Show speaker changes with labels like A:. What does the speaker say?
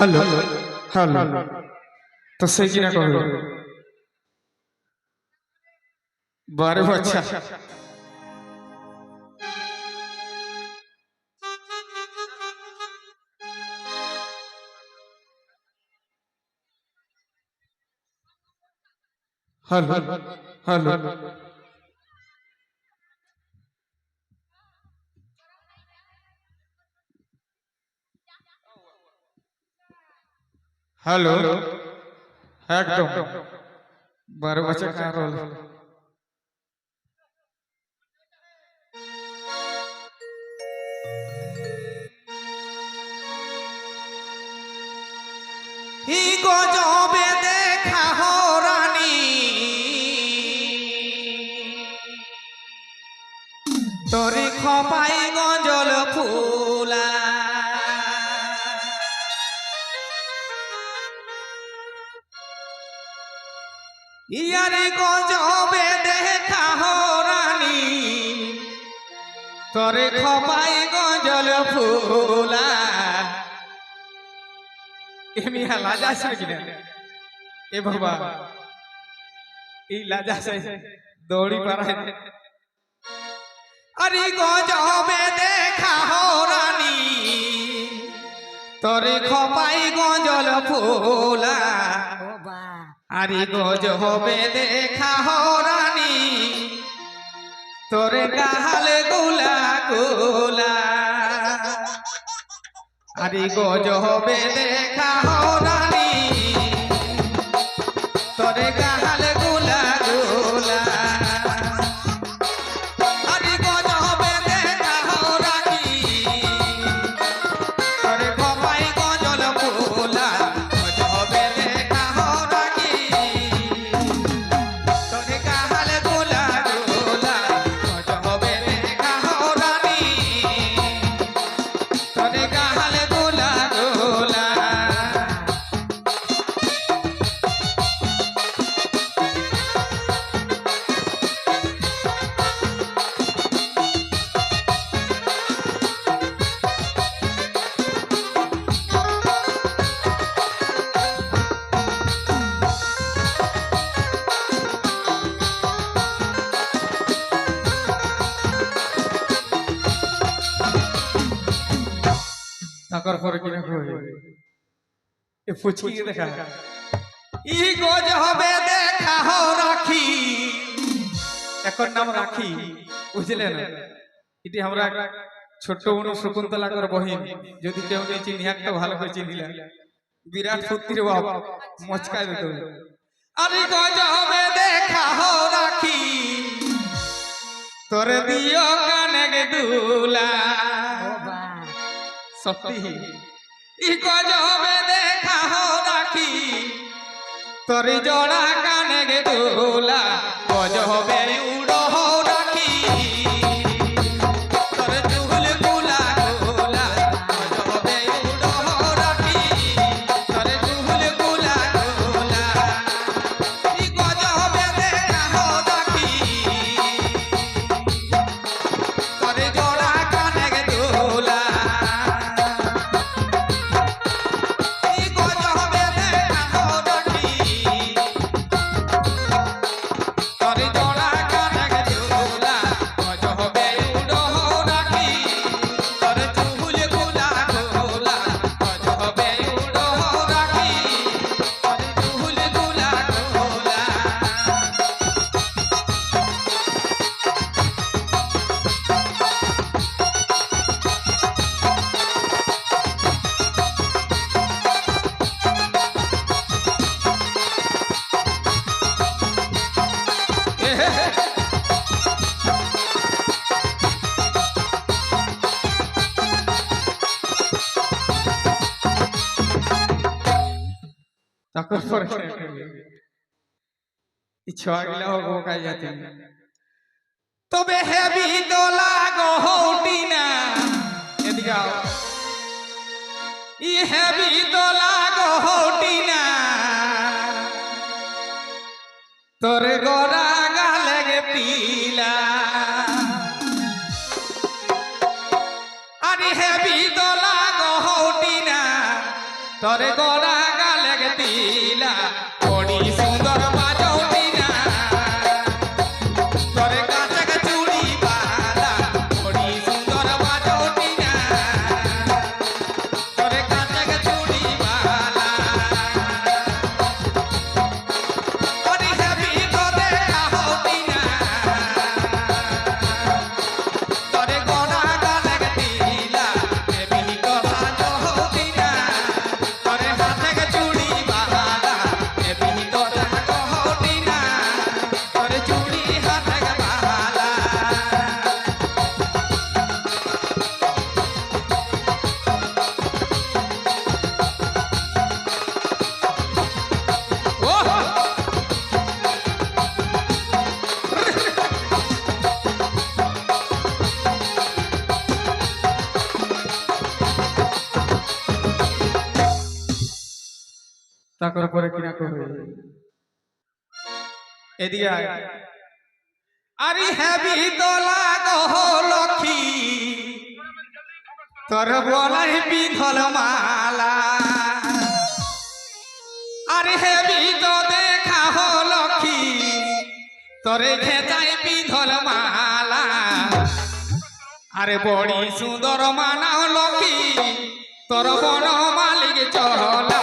A: hello hello তো সে কিনা করবে বারে বাচ্চা হ্যালো হ্যালো হ্যালো একদম বারে বাচ্চা কার হল
B: গজবে দেখা হরানি তরি খপাই গজল ফুলা ইয়ারে গজবে দেখা হরানি তরে খপাই গজল ফুলা এমনি লাজা আছে কিনা এ বাবা এই লাজা আছে দৌড়ি পারায় আরে গজবে দেখা হরানি তরে খপাই গজল ফুলা আরে গজবে দেখা হরানি তোরে গাল গোলা গোলা আরে গজবে দেখা হরানি তোরে গাল গোলা গোলা আরে গজবে দেখা হরানি তোরে খপাই গজল ফুলা গজবে দেখা হরানি তোরে গাল গোলা গোলা গজবে দেখা হরানি তোরে গাল গোলা গোলা
A: তাকর পরে কিনা করবে এ ফুচকি দেখা
B: ই গজবে দেখা হো রাখি
A: এখন নাম রাখি বুঝলেন এটি আমরা ছোট্ট অনু শকুন্তলাকর বহিন যদি কেউ নেই চিনি একটা ভালো করে চিনিলা বিরাট ফুর্তির বাপ মচকায় দিত
B: আরে গজবে দেখা হো রাখি তোর দিও কানে দুলা
A: সত্যি
B: ই গজবে দেখা হো রাখি তোর জোড়া কানে দুলা গজবে উড়ো হো রাখি তোর চুল গুলা গোলা গজবে উড়ো হো রাখি তোর চুল গুলা গোলা ই গজবে দেখা হো রাখি তোর জোড়া কানে দুলা ই গজবে দেখা হো রাখি তোরে জোড়া কানে দুলা গজবে উড়ো হো রাখি তোরে চুল গুলা গোলা গজবে উড়ো হো রাখি তোরে চুল গুলা গোলা
A: তাকর পরে ইচ্ছা গেলে হোক কাই যাতে
B: তবে হেবি দোলা গহটি না
A: এদিকে আও
B: ই হেবি দোলা গহটি না তোর গোরা গালে গে পিলা আরে হেবি দোলা গহটি না
A: তোরে গড়া গালে দিলা বড়ি সুন্দর বাজৌটি না তোরে কাছে চুড়ি বালা বড়ি সুন্দর বাজৌটি না তোরে কাছে চুড়ি বালা বড়ি হেবি তো দেখা হতি না তোরে গড়া গালে দিলা হেবি তো বাজৌটি না তোরে হাতে চুড়ি বালা হেবি তো দেখা হতি না তোরে চুড়ি হাতে বালা
B: তাকর পরে কিনা কবে
A: এদিকে আয় আরে হেবি তো লাগো লক্ষ্মী তোর বলাই পিধল মালা আরে হেবি তো দেখা হো লক্ষ্মী তোরে খেচাই পিধল মালা আরে বড়ি সুন্দর মানাও লক্ষ্মী তোর বন মালিক চলা